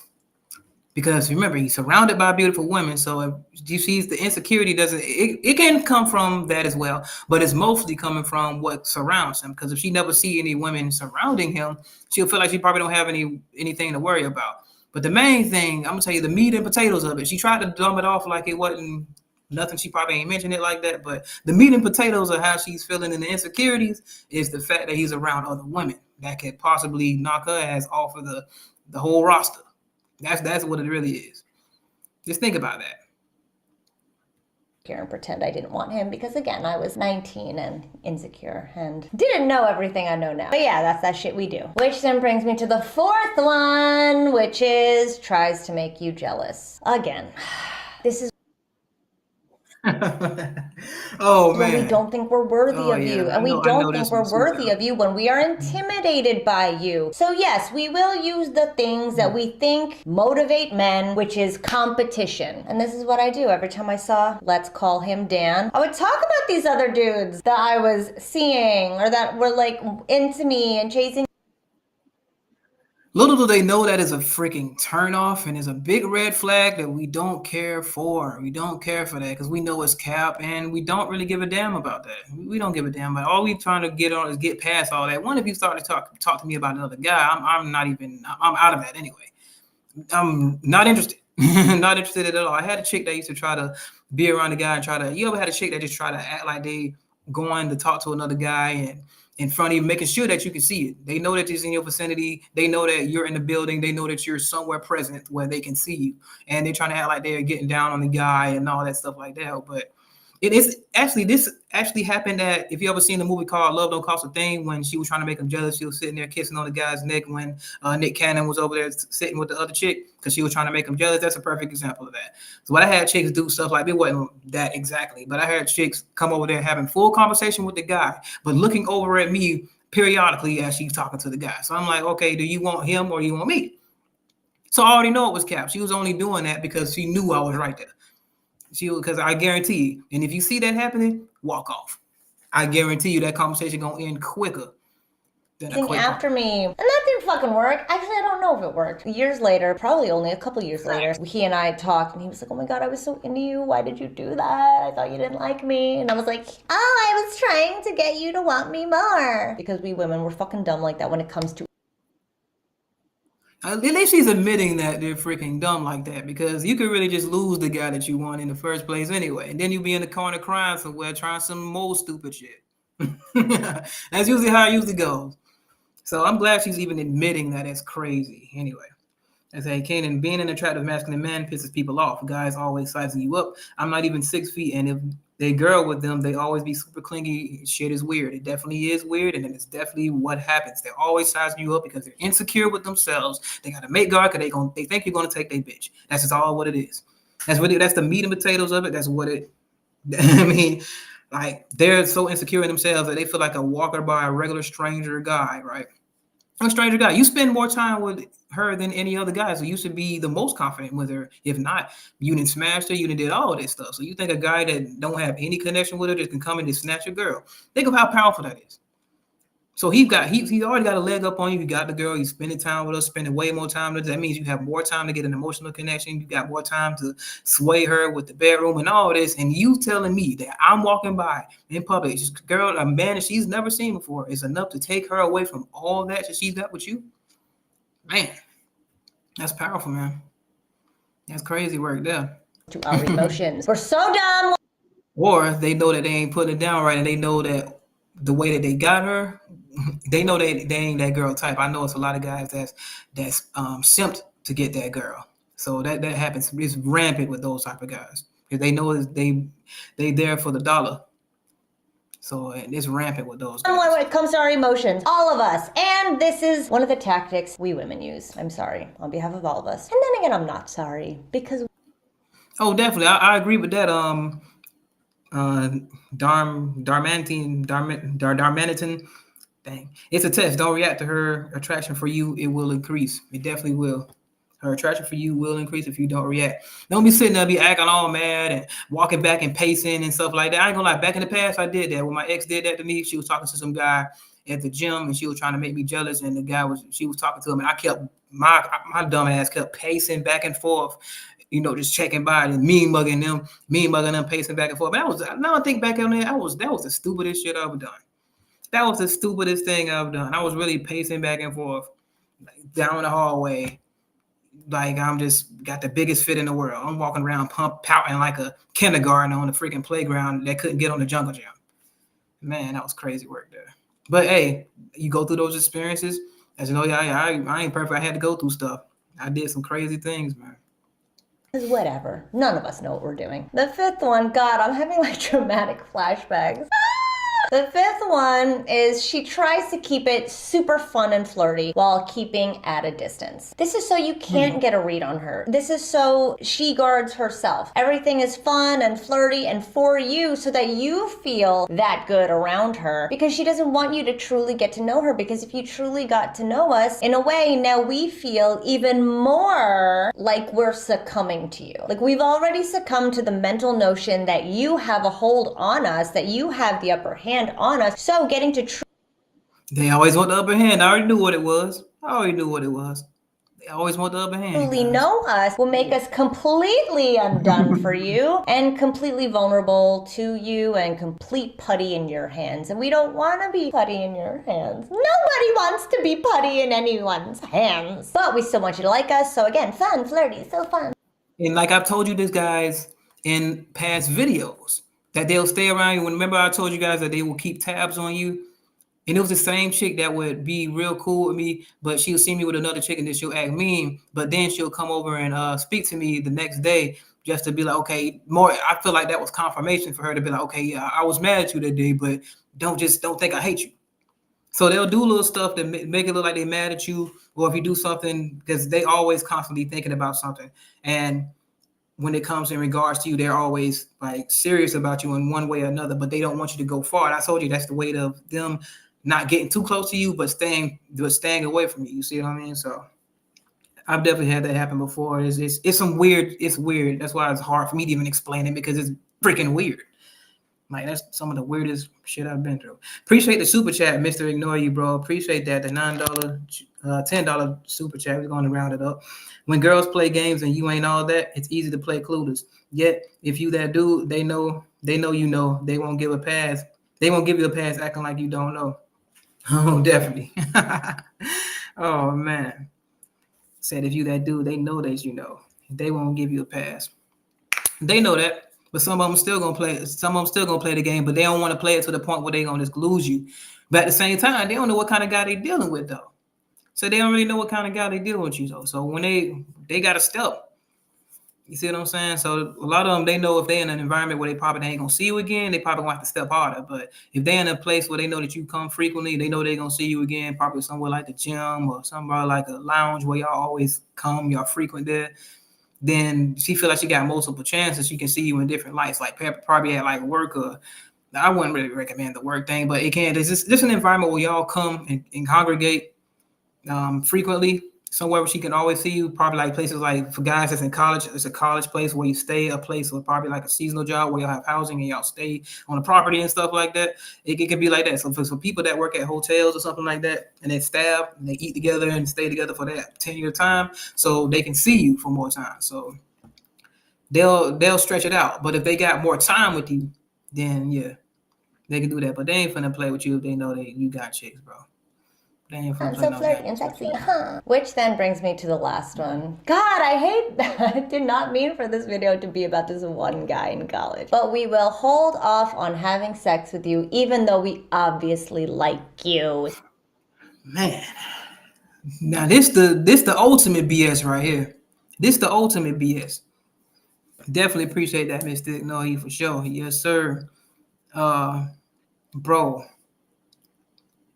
Because remember, he's surrounded by beautiful women. So if you see the insecurity it can come from that as well, but it's mostly coming from what surrounds him. Because if she never see any women surrounding him, she'll feel like she probably don't have anything to worry about. But the main thing, I'm gonna tell you, the meat and potatoes of it, she tried to dumb it off like it wasn't nothing. She probably ain't mentioned it like that, but the meat and potatoes of how she's feeling and the insecurities is the fact that he's around other women that could possibly knock her ass off of the whole roster. That's what it really is. Just think about that. And pretend I didn't want him because, again, I was 19 and insecure and didn't know everything I know now. But yeah, that's that shit we do. Which then brings me to the fourth one, which is tries to make you jealous. Again, this is oh man, when we don't think we're worthy of you, and we don't think we're worthy of you when we are intimidated by you. So yes, we will use the things that we think motivate men, which is competition. And this is what I do every time I saw, let's call him Dan, I would talk about these other dudes that I was seeing or that were like into me and chasing. Little do they know that is a freaking turnoff and is a big red flag that we don't care for. We don't care for that because we know it's cap and we don't really give a damn about that. We don't give a damn about it. All we trying to get on is get past all that. One, if you start to talk to me about another guy, I'm out of that anyway. I'm not interested. Not interested at all. I had a chick that used to try to be around a guy and you ever had a chick that just try to act like they going to talk to another guy and in front of you, making sure that you can see it. They know that it's in your vicinity. They know that you're in the building. They know that you're somewhere present where they can see you. And they're trying to act like they're getting down on the guy and all that stuff like that. But this actually happened at, if you ever seen the movie called Love Don't Cost a Thing, when she was trying to make him jealous, she was sitting there kissing on the guy's neck when Nick Cannon was over there sitting with the other chick because she was trying to make him jealous. That's a perfect example of that. So what I had chicks do stuff like, it wasn't that exactly, but I had chicks come over there having full conversation with the guy, but looking over at me periodically as she's talking to the guy. So I'm like, okay, do you want him or do you want me? So I already know it was cap. She was only doing that because she knew I was right there. Because I guarantee you, and if you see that happening, walk off. I guarantee you that conversation gonna end quicker than a quick after me. And that didn't fucking work. Actually, I don't know if it worked. Years later, probably only a couple years later, he and I talked and he was like, oh my God, I was so into you. Why did you do that? I thought you didn't like me. And I was like, oh, I was trying to get you to want me more. Because we women, we're fucking dumb like that when it comes to. At least she's admitting that they're freaking dumb like that, because you could really just lose the guy that you want in the first place anyway. And then you'll be in the corner crying somewhere trying some more stupid shit. That's usually how it usually goes. So I'm glad she's even admitting that it's crazy. Anyway, I say, Kanan, being an attractive masculine man pisses people off. Guys always sizing you up. I'm not even 6 feet, and if they girl with them, they always be super clingy. Shit is weird. It definitely is weird, and it's definitely what happens. They're always sizing you up because they're insecure with themselves. They got to make guard because they think you're going to take their bitch. That's just all what it is. That's the meat and potatoes of it. That's what it. I mean, like, they're so insecure in themselves that they feel like a walker by a regular stranger guy, right? A stranger guy. You spend more time with her than any other guy, so you should be the most confident with her. If not, you didn't smash her, you didn't did all this stuff. So you think a guy that don't have any connection with her just can come in and snatch your girl? Think of how powerful that is. So he's already got a leg up on you. You got the girl. You spending time with her, spending way more time with her. That means you have more time to get an emotional connection. You got more time to sway her with the bedroom and all this. And you telling me that I'm walking by in public, just a girl, a man that she's never seen before, is enough to take her away from all that she's got with you? Man, That's powerful, man. That's crazy work there. To our emotions. We're so dumb. Or they know that they ain't putting it down right, and they know that the way that they got her, they know they ain't that girl type. I know it's a lot of guys that's simped to get that girl. So that happens. It's rampant with those type of guys because they know they there for the dollar. So it's rampant with those guys. When it comes to our emotions, all of us. And this is one of the tactics we women use. I'm sorry on behalf of all of us. And then again, I'm not sorry because. Oh, definitely. I agree with that. Darmanitan. Dang. It's a test. Don't react to her attraction for you. It will increase. It definitely will. Her attraction for you will increase if you don't react. Don't be sitting there, be acting all mad and walking back and pacing and stuff like that. I ain't gonna lie. Back in the past, I did that. When my ex did that to me, she was talking to some guy at the gym and she was trying to make me jealous. And she was talking to him, and I kept my dumb ass kept pacing back and forth. Just checking by and mean mugging them, pacing back and forth. But now I think back on that, that was the stupidest shit I've ever done. That was the stupidest thing I've done. I was really pacing back and forth down the hallway. Like I'm just got the biggest fit in the world. I'm walking around pouting like a kindergartner on the freaking playground that couldn't get on the jungle gym. Man, that was crazy work there. But hey, you go through those experiences. As you know, I ain't perfect. I had to go through stuff. I did some crazy things, man. Whatever. None of us know what we're doing. The fifth one, God, I'm having like dramatic flashbacks. The fifth one is she tries to keep it super fun and flirty while keeping at a distance. This is so you can't get a read on her. This is so she guards herself. Everything is fun and flirty and for you so that you feel that good around her because she doesn't want you to truly get to know her, because if you truly got to know us, in a way, now we feel even more like we're succumbing to you. Like we've already succumbed to the mental notion that you have a hold on us, that you have the upper hand on us. So getting to they always want the upper hand. I already knew what it was. They always want the upper hand. Truly know us will make us completely undone for you and completely vulnerable to you and complete putty in your hands. And we don't want to be putty in your hands. Nobody wants to be putty in anyone's hands. But we still want you to like us. So again, fun, flirty, so fun. And like I've told you this, guys, in past videos, that they'll stay around you. Remember I told you guys that they will keep tabs on you? And it was the same chick that would be real cool with me, but she'll see me with another chick and then she'll act mean, but then she'll come over and speak to me the next day just to be like, okay, more. I feel like that was confirmation for her to be like, okay, yeah, I was mad at you that day, but don't think I hate you. So they'll do little stuff that make it look like they're mad at you, or if you do something, because they always constantly thinking about something. And when it comes in regards to you, they're always like serious about you in one way or another, but they don't want you to go far. And I told you that's the way of them not getting too close to you, but staying away from you. You see what I mean? So I've definitely had that happen before. It's some weird. It's weird. That's why it's hard for me to even explain it, because it's freaking weird. Like that's some of the weirdest shit I've been through. Appreciate the super chat, Mr. Ignore You, bro. Appreciate that. The $9, $10 super chat. We're going to round it up. When girls play games and you ain't all that, it's easy to play clueless. Yet if you that dude, they know you know. They won't give a pass. They won't give you a pass acting like you don't know. Oh, definitely. Oh man. Said if you that dude, they know that you know. They won't give you a pass. They know that, but some of them still gonna play. Some of them still gonna play the game, but they don't want to play it to the point where they gonna just lose you. But at the same time, they don't know what kind of guy they dealing with though. So they don't really know what kind of guy they dealing with you though. So when they got to step. You see what I'm saying? So a lot of them, they know if they're in an environment where they probably ain't gonna see you again, they probably gonna have to step harder. But if they're in a place where they know that you come frequently, they know they're gonna see you again, probably somewhere like the gym or somewhere like a lounge where y'all always come, y'all frequent there, then she feel like she got multiple chances. She can see you in different lights, like probably at like work, or I wouldn't really recommend the work thing, but it can. There's just an environment where y'all come and congregate frequently. Somewhere where she can always see you, probably like places like for guys that's in college, it's a college place where you stay, a place with probably like a seasonal job where y'all have housing and y'all stay on the property and stuff like that. It can be like that. So for people that work at hotels or something like that, and they staff and they eat together and stay together for that 10-year time, so they can see you for more time. So they'll stretch it out. But if they got more time with you, then yeah, they can do that. But they ain't finna play with you if they know that you got chicks, bro. They ain't finna I'm play so no flirty games. and sexy, huh? Which then brings me to the last one. God, I hate that. I did not mean for this video to be about this one guy in college. But we will hold off on having sex with you, even though we obviously like you. Man, now this the ultimate BS right here. This the ultimate BS. Definitely appreciate that, Mr. Ignore you for sure. Yes, sir. Bro,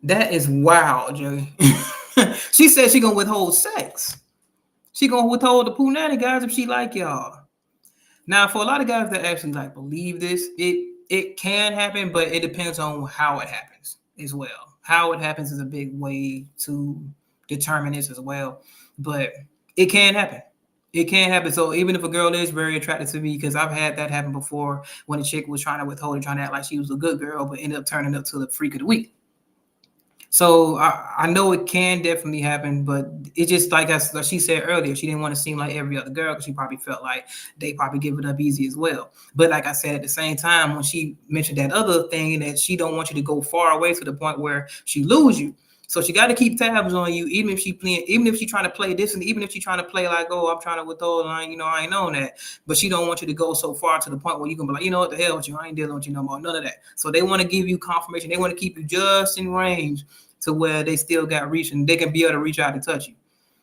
that is wild, Joey. She said she gonna withhold sex. She gonna withhold the punani guys if she like y'all. Now, for a lot of guys that actually like believe this, it can happen, but it depends on how it happens as well. How it happens is a big way to determine this as well. But it can happen. It can happen. So even if a girl is very attracted to me, because I've had that happen before when a chick was trying to withhold and trying to act like she was a good girl, but ended up turning up to the freak of the week. So I know it can definitely happen, but it's just like she said earlier, she didn't want to seem like every other girl because she probably felt like they probably give it up easy as well. But like I said, at the same time, when she mentioned that other thing that she don't want you to go far away to the point where she lose you. So she got to keep tabs on you, even if she trying to play this, and even if she trying to play like, oh, I'm trying to withhold, I ain't on that. But she don't want you to go so far to the point where you can be like, you know what the hell with you, I ain't dealing with you no more, none of that. So they want to give you confirmation, they want to keep you just in range to where they still got reach and they can be able to reach out and touch you.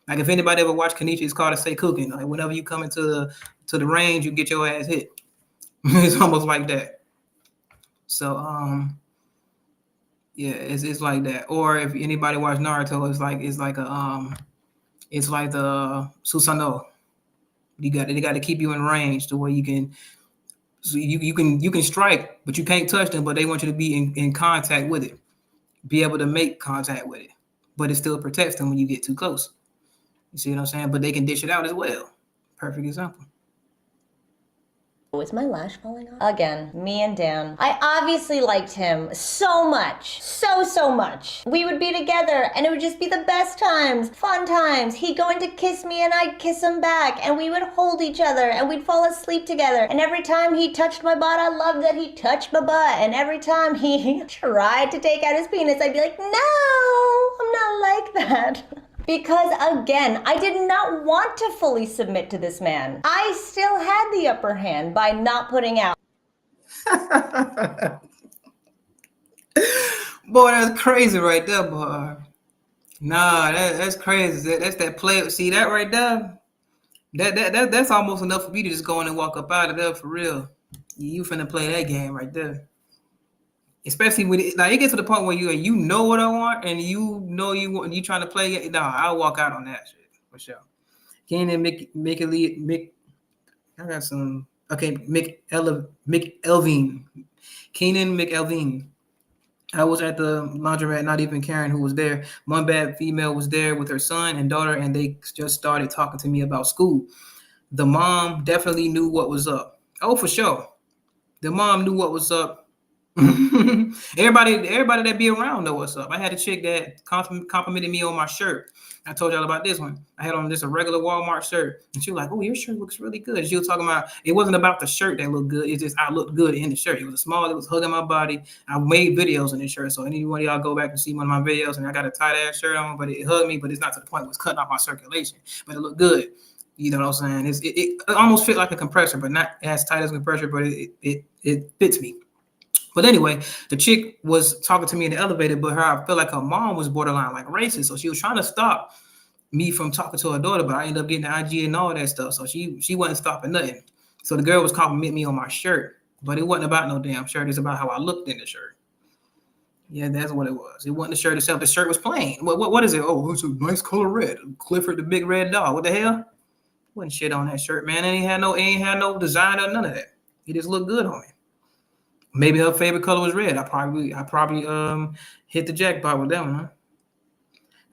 Like if anybody ever watched Kanisha, it's called a say cooking. Like whenever you come into the range, you get your ass hit. It's almost like that. So yeah, it's like that. Or if anybody watch Naruto, it's like the Susanoo. They got to keep you in range to where you can. So you can strike, but you can't touch them. But they want you to be in contact with it, be able to make contact with it, but it still protects them when you get too close. You see what I'm saying? But they can dish it out as well. Perfect example. Is my lash falling off? Again, me and Dan. I obviously liked him so much. So much. We would be together and it would just be the best times, fun times. He'd going to kiss me and I'd kiss him back and we would hold each other and we'd fall asleep together. And every time he touched my butt, I loved that he touched my butt. And every time he tried to take out his penis, I'd be like, no, I'm not like that. Because again, I did not want to fully submit to this man. I still had the upper hand by not putting out. Boy, that's crazy right there, boy. Nah, that's crazy. That's that play. See that right there? That's almost enough for me to just go in and walk up out of there for real. You finna play that game right there. Especially when it gets to the point where you know what I want and you know you want, you trying to play it. Nah, I'll walk out on that shit for sure. Keenan Mick. I got some. Okay, McElveen. Keenan McElveen. I was at the laundromat, not even caring who was there. One bad female was there with her son and daughter, and they just started talking to me about school. The mom definitely knew what was up. Oh, for sure. The mom knew what was up. everybody that be around know what's up. I had a chick that complimented me on my shirt. I told y'all about this one. I had on just a regular Walmart shirt, and she was like, "Oh, your shirt looks really good." She was talking about it wasn't about the shirt that looked good. It's just I looked good in the shirt. It was small. It was hugging my body. I made videos in this shirt, so anyone of y'all go back and see one of my videos, and I got a tight ass shirt on, but it hugged me, but it's not to the point where it's cutting off my circulation. But it looked good. You know what I'm saying? It almost fit like a compressor, but not as tight as a compressor, but it fits me. But anyway, the chick was talking to me in the elevator, but I feel like her mom was borderline like racist. So she was trying to stop me from talking to her daughter, but I ended up getting the IG and all that stuff. So she wasn't stopping nothing. So the girl was complimenting me on my shirt, but it wasn't about no damn shirt. It's about how I looked in the shirt. Yeah, that's what it was. It wasn't the shirt itself. The shirt was plain. What is it? Oh, it's a nice color red. Clifford the big red dog. What the hell? Wasn't shit on that shirt, man. It ain't had no design or none of that. It just looked good on me. Maybe her favorite color was red. I probably hit the jackpot with that one. Huh?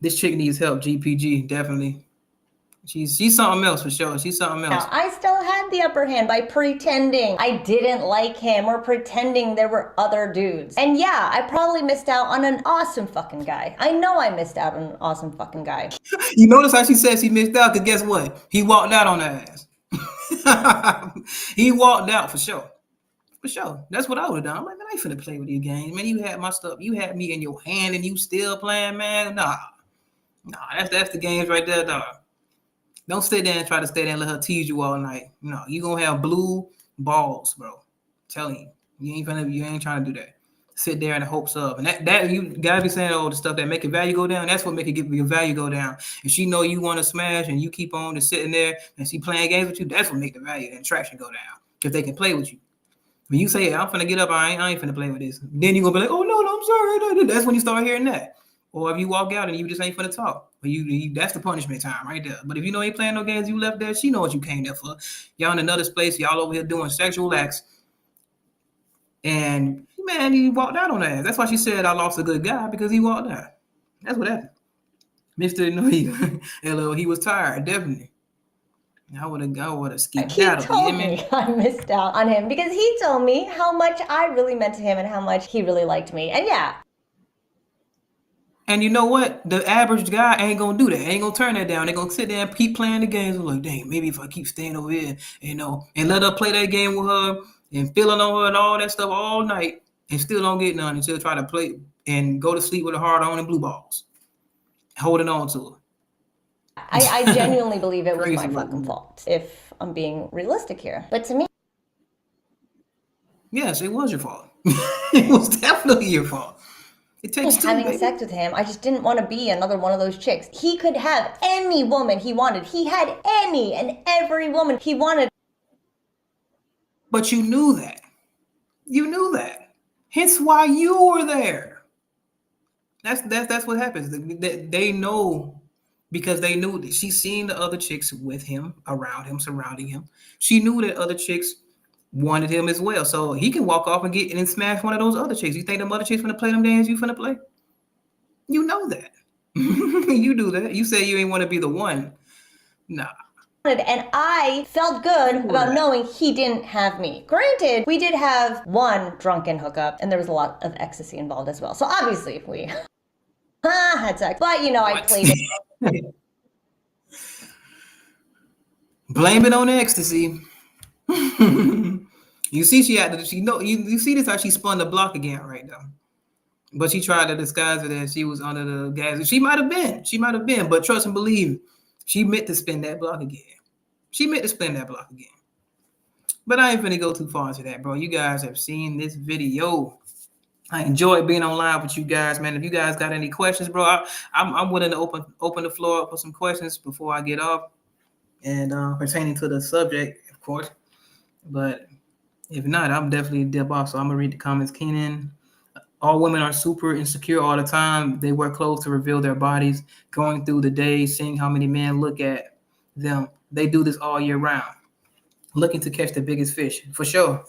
This chick needs help. GPG definitely. She's something else for sure. She's something else. Now, I still had the upper hand by pretending I didn't like him or pretending there were other dudes. And yeah, I probably missed out on an awesome fucking guy. I know I missed out on an awesome fucking guy. You notice how she said she missed out? Because guess what? He walked out on her ass. He walked out for sure. For sure. That's what I would have done. I'm like, man, I ain't finna play with these games. Man, you had my stuff. You had me in your hand and you still playing, man. Nah, that's the games right there, dog. Don't sit there and try to stay there and let her tease you all night. No, you gonna have blue balls, bro. I'm telling you. You ain't trying to do that. Sit there in the hopes of. And that you gotta be saying all the stuff that make your value go down. That's what make your value go down. If she know you want to smash and you keep on just sitting there and she playing games with you, that's what make the value and attraction go down. If they can play with you. When you say, I'm finna get up, I ain't finna play with this. Then you gonna be like, oh no, I'm sorry. That's when you start hearing that. Or if you walk out and you just ain't finna talk. But you that's the punishment time right there. But if you know you ain't playing no games, you left there, she know what you came there for. Y'all in another place, y'all over here doing sexual acts. And man, he walked out on that ass. That's why she said I lost a good guy, because he walked out. That's what happened. Mr. He was tired, definitely. I would have skipped He out. told me I missed out on him because he told me how much I really meant to him and how much he really liked me. And yeah. And you know what? The average guy ain't gonna do that. Ain't gonna turn that down. They're gonna sit there and keep playing the games. Like, dang, maybe if I keep staying over here, and let her play that game with her and feeling on her and all that stuff all night, and still don't get none until try to play and go to sleep with a hard on and blue balls, holding on to her. I genuinely believe it was my fucking fault, if I'm being realistic here. But to me, yes, it was your fault. It was definitely your fault. It takes two, having baby. sex with him, I just didn't want to be another one of those chicks. He could have any woman he wanted. He had any and every woman he wanted. But you knew that. You knew that. Hence why you were there. That's what happens. They know, because they knew that she's seen the other chicks with him, around him, surrounding him. She knew that other chicks wanted him as well. So he can walk off and get and smash one of those other chicks. You think them other chicks finna play them games you finna play? You know that. You do that. You say you ain't want to be the one. Nah. And I felt good about knowing he didn't have me. Granted, we did have one drunken hookup, and there was a lot of ecstasy involved as well. So obviously we had sex. But I played it. Blame it on ecstasy. You see, you see this how she spun the block again right now. But she tried to disguise it as she was under the gas. She might have been, but trust and believe, she meant to spin that block again. But I ain't finna go too far into that, bro. You guys have seen this video. I enjoyed being online with you guys, man. If you guys got any questions, bro, I'm willing to open the floor up for some questions before I get off, and pertaining to the subject, of course. But if not, I'm definitely dip off. So I'm gonna read the comments. Keenan, all women are super insecure all the time. They wear clothes to reveal their bodies, going through the day, seeing how many men look at them. They do this all year round, looking to catch the biggest fish, for sure.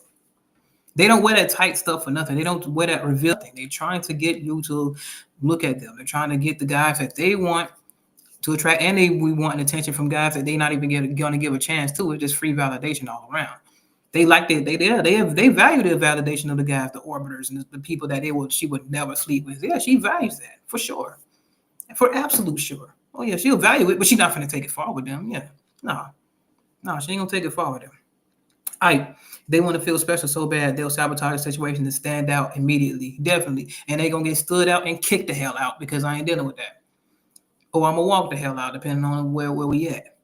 They don't wear that tight stuff for nothing. They don't wear that reveal thing. They're trying to get you to look at them. They're trying to get the guys that they want to attract, and we want attention from guys that they not even going to give a chance to. It's just free validation all around. They like it. They value the validation of the guys, the orbiters, and the people that she would never sleep with. Yeah, she values that for sure, for absolute sure. Oh yeah, she'll value it, but she's not going to take it far with them. Yeah, no, she ain't gonna take it far with them. They want to feel special so bad they'll sabotage the situation to stand out immediately, definitely, and they gonna get stood out and kicked the hell out because I ain't dealing with that. Or I'm gonna walk the hell out, depending on where we at.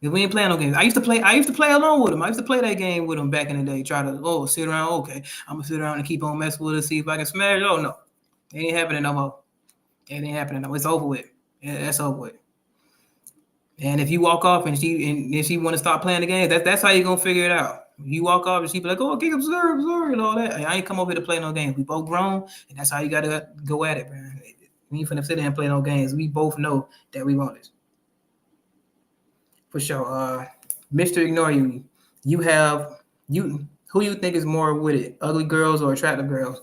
If we ain't playing no games, I used to play along with them. I used to play that game with them back in the day. Try to sit around. Okay, I'm gonna sit around and keep on messing with her, see if I can smash. Oh no, it ain't happening no more. It's over with. Yeah, that's over with. And if you walk off and she want to stop playing the game, that's how you gonna figure it out. You walk off and she be like, "Oh, I'm sorry," and all that. I ain't come over here to play no games. We both grown, and that's how you gotta go at it, man. We ain't finna sit there and play no games. We both know that we want this. For sure. Mr. Ignore You. Who you think is more with it? Ugly girls or attractive girls?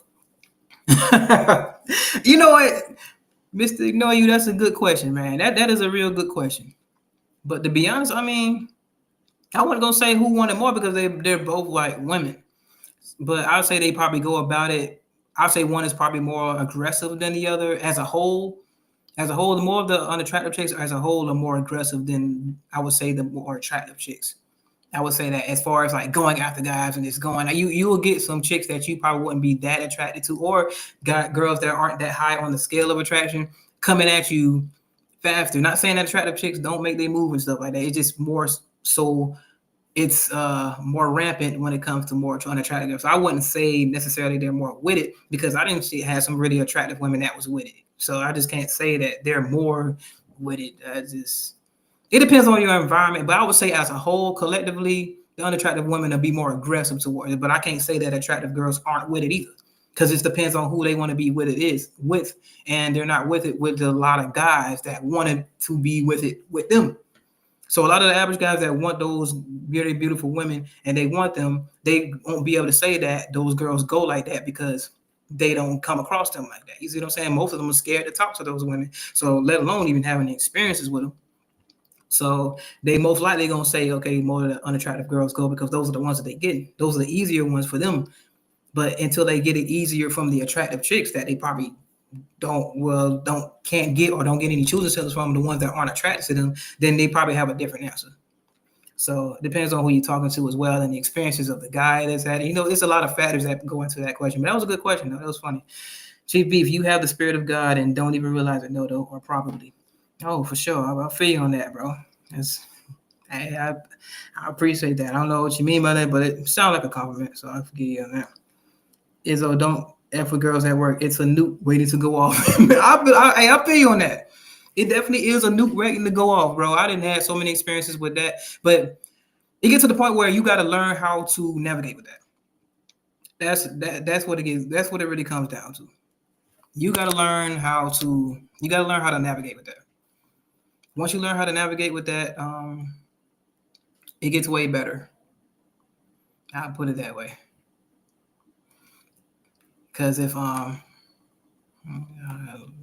You know what? Mr. Ignore You, that's a good question, man. That is a real good question. But to be honest, I mean, I wasn't gonna say who wanted more because they're both like women. But I'd say they probably go about it. I'd say one is probably more aggressive than the other as a whole. As a whole, the more of the unattractive chicks as a whole are more aggressive than I would say the more attractive chicks. I would say that as far as like going after guys and just going, you will get some chicks that you probably wouldn't be that attracted to, or got girls that aren't that high on the scale of attraction coming at you faster. Not saying that attractive chicks don't make their move and stuff like that. It's just more so it's more rampant when it comes to more unattractive girls. So I wouldn't say necessarily they're more with it, because I didn't see have some really attractive women that was with it. So I just can't say that they're more with it. It depends on your environment, but I would say as a whole, collectively, the unattractive women will be more aggressive towards it. But I can't say that attractive girls aren't with it either, because it depends on who they want to be with and they're not with it with a lot of guys that wanted to be with it with them. So a lot of the average guys that want those very beautiful women and they want them, they won't be able to say that those girls go like that, because they don't come across them like that. You see what I'm saying? Most of them are scared to talk to those women. So let alone even having any experiences with them. So they most likely gonna say, okay, more of the unattractive girls go, because those are the ones that they get. Those are the easier ones for them. But until they get it easier from the attractive chicks that they probably can't get, or don't get any choosing cells from, the ones that aren't attracted to them, then they probably have a different answer. So it depends on who you're talking to as well, and the experiences of the guy that's at it. You know, there's a lot of factors that go into that question. But that was a good question, though. That was funny. Chief Beef, you have the spirit of God and don't even realize it, no, though, or probably. Oh, for sure. I feel you on that, bro. I appreciate that. I don't know what you mean by that, but it sounds like a compliment, so I forgive you on that. Izzo, don't F with girls at work. It's a nuke waiting to go off. I feel you on that. It definitely is a nuke waiting to go off, bro. I didn't have so many experiences with that, but it gets to the point where you got to learn how to navigate with that. That's what it is. That's what it really comes down to. You got to learn how to navigate with that. Once you learn how to navigate with that, it gets way better. I'll put it that way. Because if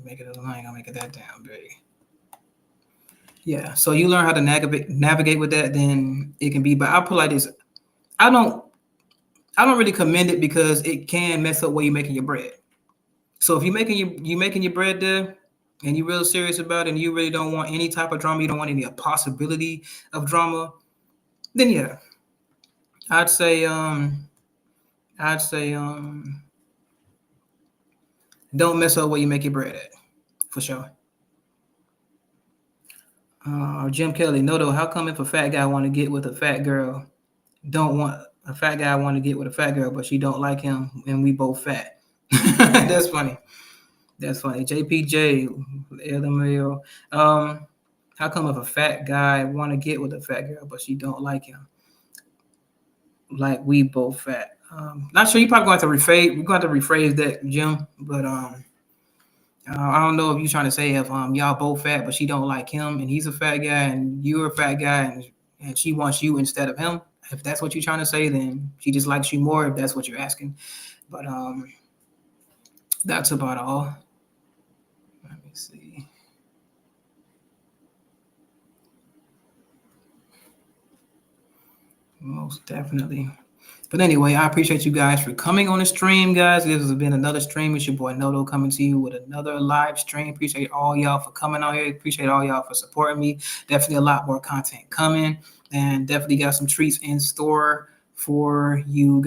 make it a line, I'll make it that down big. Yeah, so you learn how to navigate with that, then it can be. But I'll put like this: I don't really commend it, because it can mess up where you're making your bread. So if you're making your bread there, and you're real serious about it, and you really don't want any type of drama, you don't want any possibility of drama, then yeah, I'd say don't mess up where you make your bread at, for sure. Jim Kelly, no though, how come if a fat guy want to get with a fat girl, don't want a fat guy want to get with a fat girl, but she don't like him, and we both fat? That's funny. That's funny. JPJ, LML. How come if a fat guy want to get with a fat girl, but she don't like him, like we both fat? Not sure. You probably going to rephrase. We're going to rephrase that, Jim. But I don't know if you're trying to say if y'all both fat, but she don't like him, and he's a fat guy, and you're a fat guy, and she wants you instead of him. If that's what you're trying to say, then she just likes you more. If that's what you're asking, but that's about all. Let me see. Most definitely. But anyway, I appreciate you guys for coming on the stream, guys. This has been another stream. It's your boy Noto coming to you with another live stream. Appreciate all y'all for coming on here. Appreciate all y'all for supporting me. Definitely a lot more content coming, and definitely got some treats in store for you guys.